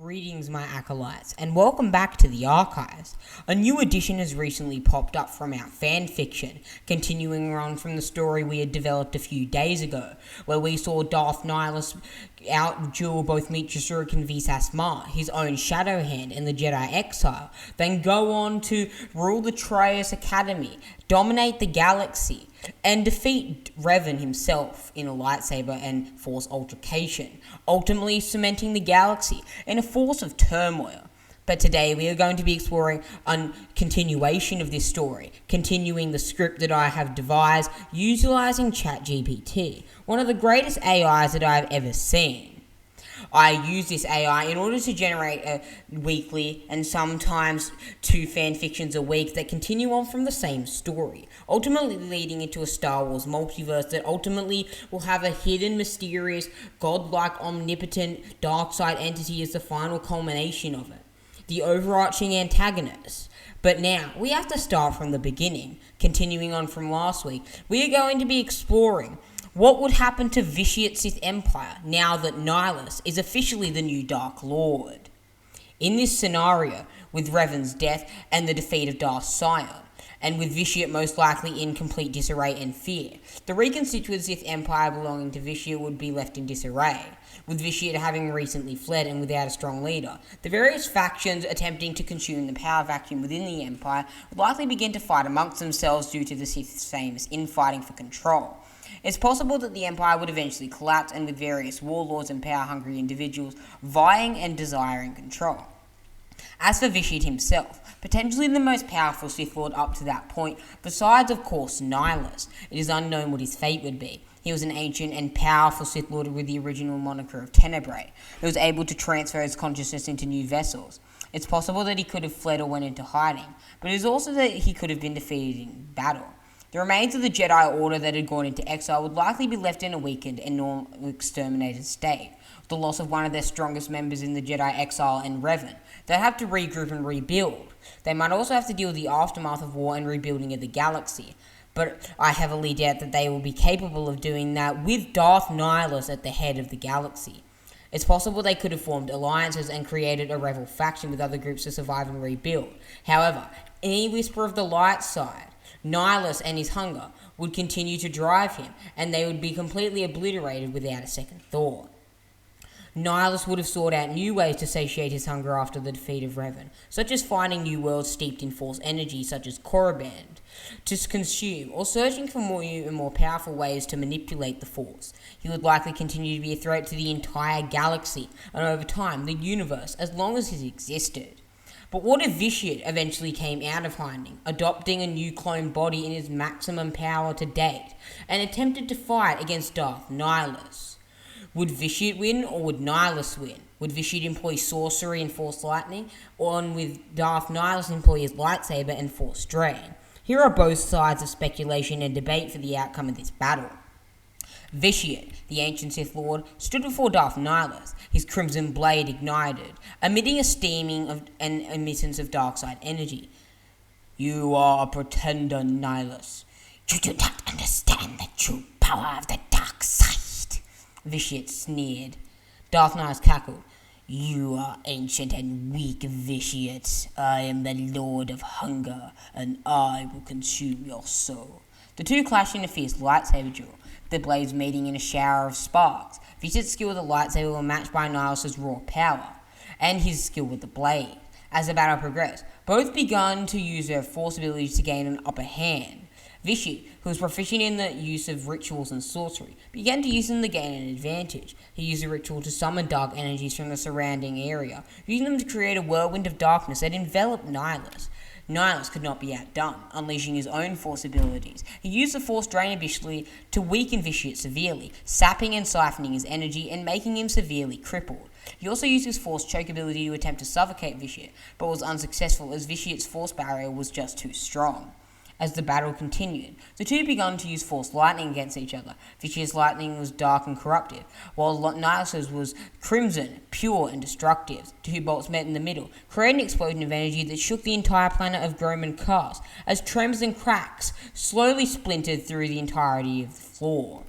Greetings, my acolytes, and welcome back to the archives. A new edition has recently popped up from our fanfiction, continuing on from the story we had developed a few days ago, where we saw Darth Nihilus outduel both Mitrovic and Visas Ma, his own shadow hand in the Jedi Exile, then go on to rule the Traeus Academy, dominate the galaxy, and defeat Revan himself in a lightsaber and Force altercation, ultimately cementing the galaxy in a force of turmoil. But today we are going to be exploring a continuation of this story, continuing the script that I have devised, utilizing ChatGPT, one of the greatest AIs that I have ever seen. I use this AI in order to generate a weekly and sometimes 2 fanfictions a week that continue on from the same story, ultimately leading into a Star Wars multiverse that ultimately will have a hidden, mysterious, godlike, omnipotent, dark side entity as the final culmination of it, the overarching antagonist. But now, we have to start from the beginning. Continuing on from last week, we are going to be exploring what would happen to Vitiate Sith Empire now that Nihilus is officially the new Dark Lord. In this scenario, with Revan's death and the defeat of Darth Scion, and with Vitiate most likely in complete disarray and fear, the reconstituted Sith Empire belonging to Vitiate would be left in disarray, with Vitiate having recently fled and without a strong leader. The various factions attempting to consume the power vacuum within the Empire would likely begin to fight amongst themselves due to the Sith's famous infighting for control. It's possible that the Empire would eventually collapse, and with various warlords and power-hungry individuals vying and desiring control. As for Vitiate himself, potentially the most powerful Sith Lord up to that point, besides of course Nihilus, it is unknown what his fate would be. He was an ancient and powerful Sith Lord with the original moniker of Tenebrae, who was able to transfer his consciousness into new vessels. It's possible that he could have fled or went into hiding, but it is also that he could have been defeated in battle. The remains of the Jedi Order that had gone into exile would likely be left in a weakened and exterminated state, with the loss of one of their strongest members in the Jedi Exile and Revan. They'd have to regroup and rebuild. They might also have to deal with the aftermath of war and rebuilding of the galaxy, but I heavily doubt that they will be capable of doing that with Darth Nihilus at the head of the galaxy. It's possible they could have formed alliances and created a rebel faction with other groups to survive and rebuild. However, any whisper of the light side, Nihilus and his hunger would continue to drive him, and they would be completely obliterated without a second thought. Nihilus would have sought out new ways to satiate his hunger after the defeat of Revan, such as finding new worlds steeped in Force energy such as Korriban to consume, or searching for new and more powerful ways to manipulate the Force. He would likely continue to be a threat to the entire galaxy, and over time, the universe, as long as he existed. But what if Vitiate eventually came out of hiding, adopting a new clone body in his maximum power to date, and attempted to fight against Darth Nihilus? Would Vitiate win, or would Nihilus win? Would Vitiate employ sorcery and Force lightning, or would Darth Nihilus employ his lightsaber and Force drain? Here are both sides of speculation and debate for the outcome of this battle. Vitiate, the ancient Sith Lord, stood before Darth Nihilus, his crimson blade ignited, emitting a steaming and emittance of dark side energy. "You are a pretender, Nihilus. You do not understand the true power of the dark side," Vitiate sneered. Darth Nihilus cackled. "You are ancient and weak, Vitiate. I am the Lord of Hunger, and I will consume your soul." The two clashed in a fierce lightsaber duel, the blades meeting in a shower of sparks. Vitiate's skill with the lightsaber were matched by Nihilus's raw power, and his skill with the blade. As the battle progressed, both began to use their Force abilities to gain an upper hand. Vitiate, who was proficient in the use of rituals and sorcery, began to use them to gain an advantage. He used a ritual to summon dark energies from the surrounding area, using them to create a whirlwind of darkness that enveloped Nihilus. Nihilus could not be outdone, unleashing his own Force abilities. He used the Force drain initially to weaken Vitiate severely, sapping and siphoning his energy and making him severely crippled. He also used his Force choke ability to attempt to suffocate Vitiate, but was unsuccessful as Vitiate's Force barrier was just too strong. As the battle continued, the two began to use Force lightning against each other. Vitiate's lightning was dark and corruptive, while Nihilus's was crimson, pure and destructive. Two bolts met in the middle, creating an explosion of energy that shook the entire planet of Groman Cast, as tremors and cracks slowly splintered through the entirety of the floor.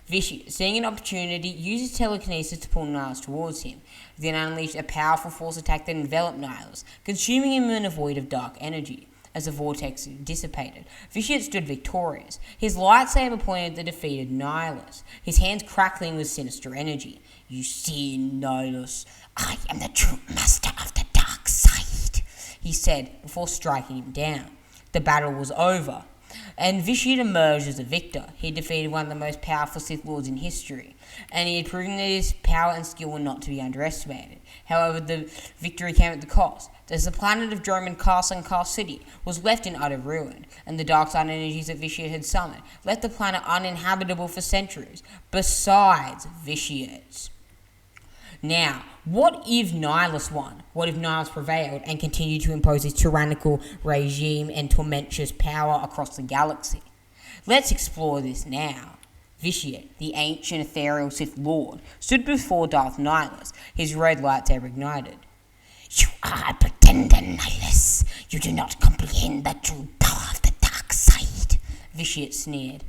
Vitiate, seeing an opportunity, uses telekinesis to pull Nihilus towards him, then unleashed a powerful force attack that enveloped Nihilus, consuming him in a void of dark energy. As the vortex dissipated, Vitiate stood victorious, his lightsaber pointed at the defeated Nihilus, his hands crackling with sinister energy. "You see, Nihilus, I am the true master of the dark side," he said before striking him down. The battle was over, and Vitiate emerged as a victor. He had defeated one of the most powerful Sith Lords in history, and he had proven that his power and skill were not to be underestimated. However, the victory came at the cost, as the planet of Droman Castle and Castle City was left in utter ruin, and the dark side energies that Vitiate had summoned left the planet uninhabitable for centuries, besides Vitiate. Now, what if Nihilus won? What if Nihilus prevailed and continued to impose his tyrannical regime and tormentuous power across the galaxy? Let's explore this now. Vitiate, the ancient ethereal Sith Lord, stood before Darth Nihilus, his red lightsaber ignited. "You are a pretender, Nihilus. You do not comprehend the true power of the dark side," Vitiate sneered.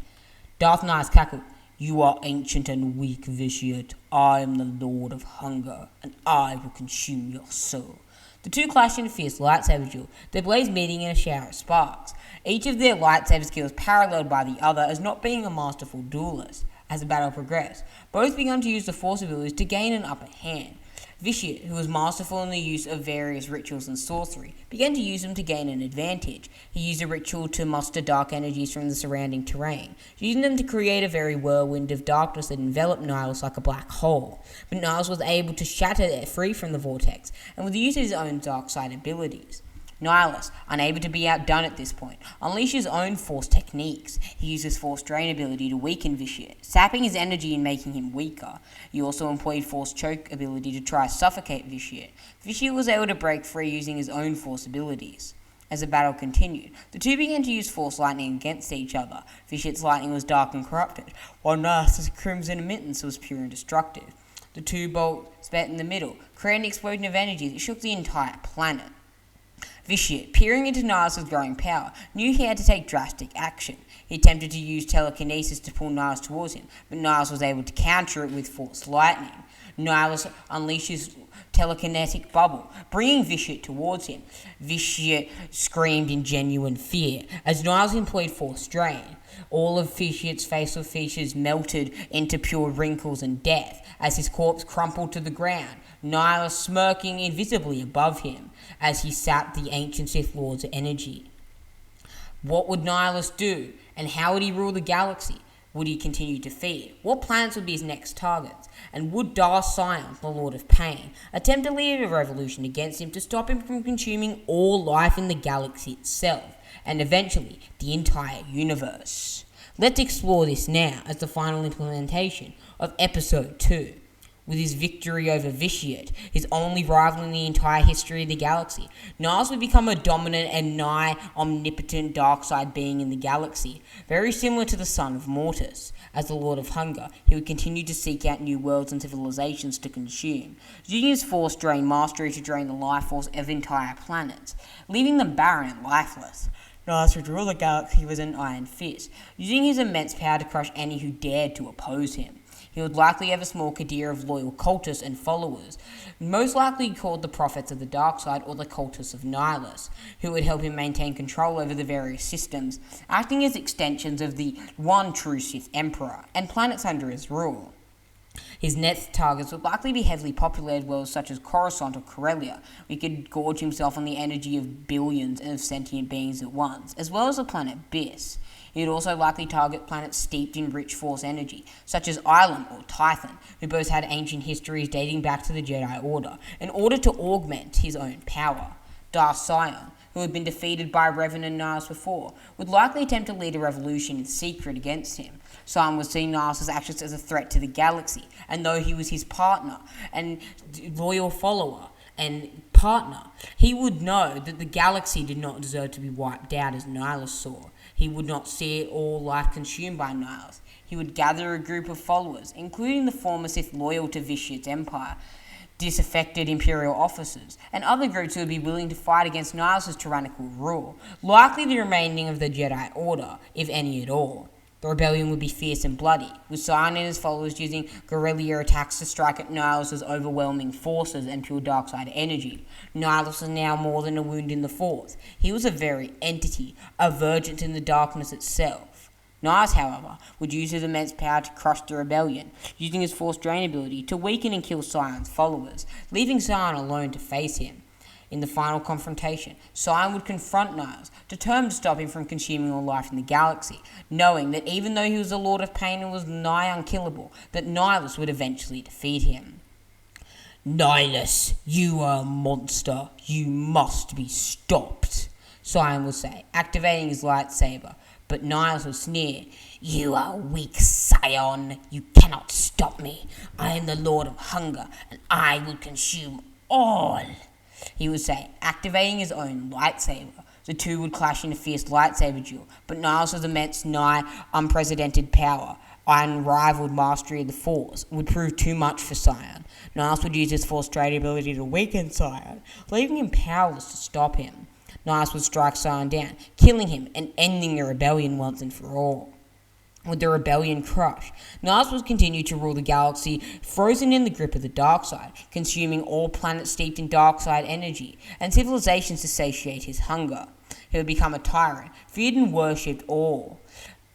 Darth Nihilus cackled. "You are ancient and weak, Vitiate. I am the Lord of Hunger, and I will consume your soul." The two clashed in a fierce lightsaber duel, their blades meeting in a shower of sparks. Each of their lightsaber skills paralleled by the other as not being a masterful duelist. As the battle progressed, both began to use the Force abilities to gain an upper hand. Vitiate, who was masterful in the use of various rituals and sorcery, began to use them to gain an advantage. He used a ritual to muster dark energies from the surrounding terrain, using them to create a very whirlwind of darkness that enveloped Nihilus like a black hole. But Nihilus was able to shatter it free from the vortex, and with the use of his own dark side abilities. Nihilus, unable to be outdone at this point, unleashed his own Force techniques. He used his Force Drain ability to weaken Vitiate, sapping his energy and making him weaker. He also employed Force Choke ability to try to suffocate Vitiate. Vitiate was able to break free using his own Force abilities. As the battle continued, the two began to use Force Lightning against each other. Vitiate's lightning was dark and corrupted, while Nihilus's Crimson Emittance was pure and destructive. The two bolts met in the middle, creating an explosion of energy that shook the entire planet. Vitiate, peering into Nihilus's growing power, knew he had to take drastic action. He attempted to use telekinesis to pull Nihilus towards him, but Nihilus was able to counter it with Force Lightning. Nihilus unleashed his telekinetic bubble, bringing Vitiate towards him. Vitiate screamed in genuine fear as Nihilus employed Force Drain. All of Vitiate's facial features melted into pure wrinkles and death as his corpse crumpled to the ground, Nihilus smirking invisibly above him as he sapped the ancient Sith Lord's energy. What would Nihilus do, and how would he rule the galaxy? Would he continue to feed? What planets would be his next targets? And would Darth Sion, the Lord of Pain, attempt to lead a revolution against him to stop him from consuming all life in the galaxy itself, and eventually the entire universe? Let's explore this now as the final implementation of Episode 2. With his victory over Vitiate, his only rival in the entire history of the galaxy, Nihilus would become a dominant and nigh omnipotent dark side being in the galaxy, very similar to the son of Mortis. As the Lord of Hunger, he would continue to seek out new worlds and civilizations to consume, using his Force Drain mastery to drain the life force of entire planets, leaving them barren and lifeless. Nihilus would rule the galaxy with an iron fist, using his immense power to crush any who dared to oppose him. He would likely have a small cadre of loyal cultists and followers, most likely called the Prophets of the Dark Side or the Cultists of Nihilus, who would help him maintain control over the various systems, acting as extensions of the one true Sith Emperor and planets under his rule. His next targets would likely be heavily populated worlds such as Coruscant or Corellia, where he could gorge himself on the energy of billions of sentient beings at once, as well as the planet Biss. He would also likely target planets steeped in rich Force energy, such as Ilum or Tython, who both had ancient histories dating back to the Jedi Order, in order to augment his own power. Darth Sion, who had been defeated by Revan and Nihilus before, would likely attempt to lead a revolution in secret against him. Sion would see Nihilus' actions as a threat to the galaxy, and though he was his partner and loyal follower and partner, he would know that the galaxy did not deserve to be wiped out as Nihilus saw. He would not see all life consumed by Nihilus. He would gather a group of followers, including the former Sith loyal to Vitiate's empire, disaffected Imperial officers, and other groups who would be willing to fight against Nihilus' tyrannical rule, likely the remaining of the Jedi Order, if any at all. The rebellion would be fierce and bloody, with Sion and his followers using guerrilla attacks to strike at Nihilus' overwhelming forces and pure dark-side energy. Nihilus was now more than a wound in the force. He was a very entity, a vergent in the darkness itself. Nihilus, however, would use his immense power to crush the rebellion, using his force drain ability to weaken and kill Sion's followers, leaving Sion alone to face him. In the final confrontation, Sion would confront Nihilus, determined to stop him from consuming all life in the galaxy, knowing that even though he was a Lord of Pain and was nigh unkillable, that Nihilus would eventually defeat him. "Nihilus, you are a monster. You must be stopped," Sion would say, activating his lightsaber. But Nihilus would sneer, "You are weak, Sion. You cannot stop me. I am the Lord of Hunger, and I will consume all," he would say, activating his own lightsaber. The two would clash in a fierce lightsaber duel, but Nihilus' immense, nigh unprecedented power, unrivaled mastery of the Force, would prove too much for Sion. Nihilus would use his Force trade ability to weaken Sion, leaving him powerless to stop him. Nihilus would strike Sion down, killing him and ending the rebellion once and for all. With the rebellion crushed, Nihilus would continue to rule the galaxy, frozen in the grip of the dark side, consuming all planets steeped in dark side energy, and civilizations to satiate his hunger. He would become a tyrant, feared and worshipped all,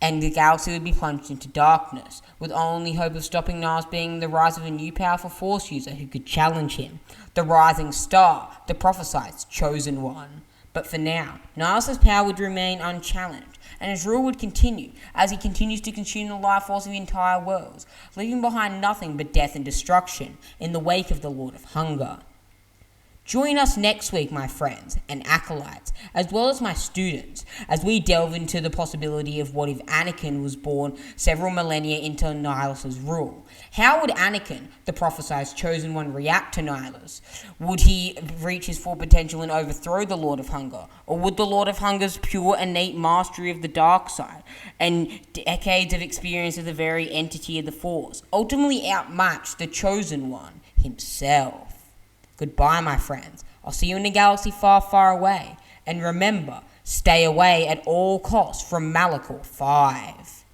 and the galaxy would be plunged into darkness, with only hope of stopping Nihilus being the rise of a new powerful Force user who could challenge him, the rising star, the prophesied chosen one. But for now, Nihilus' power would remain unchallenged, and his rule would continue as he continues to consume the life force of the entire world, leaving behind nothing but death and destruction in the wake of the Lord of Hunger. Join us next week, my friends and acolytes, as well as my students, as we delve into the possibility of what if Anakin was born several millennia into Nihilus' rule. How would Anakin, the prophesied chosen one, react to Nihilus? Would he reach his full potential and overthrow the Lord of Hunger? Or would the Lord of Hunger's pure innate mastery of the dark side and decades of experience of the very entity of the Force ultimately outmatch the chosen one himself? Goodbye, my friends. I'll see you in a galaxy far, far away. And remember, stay away at all costs from Malachor 5.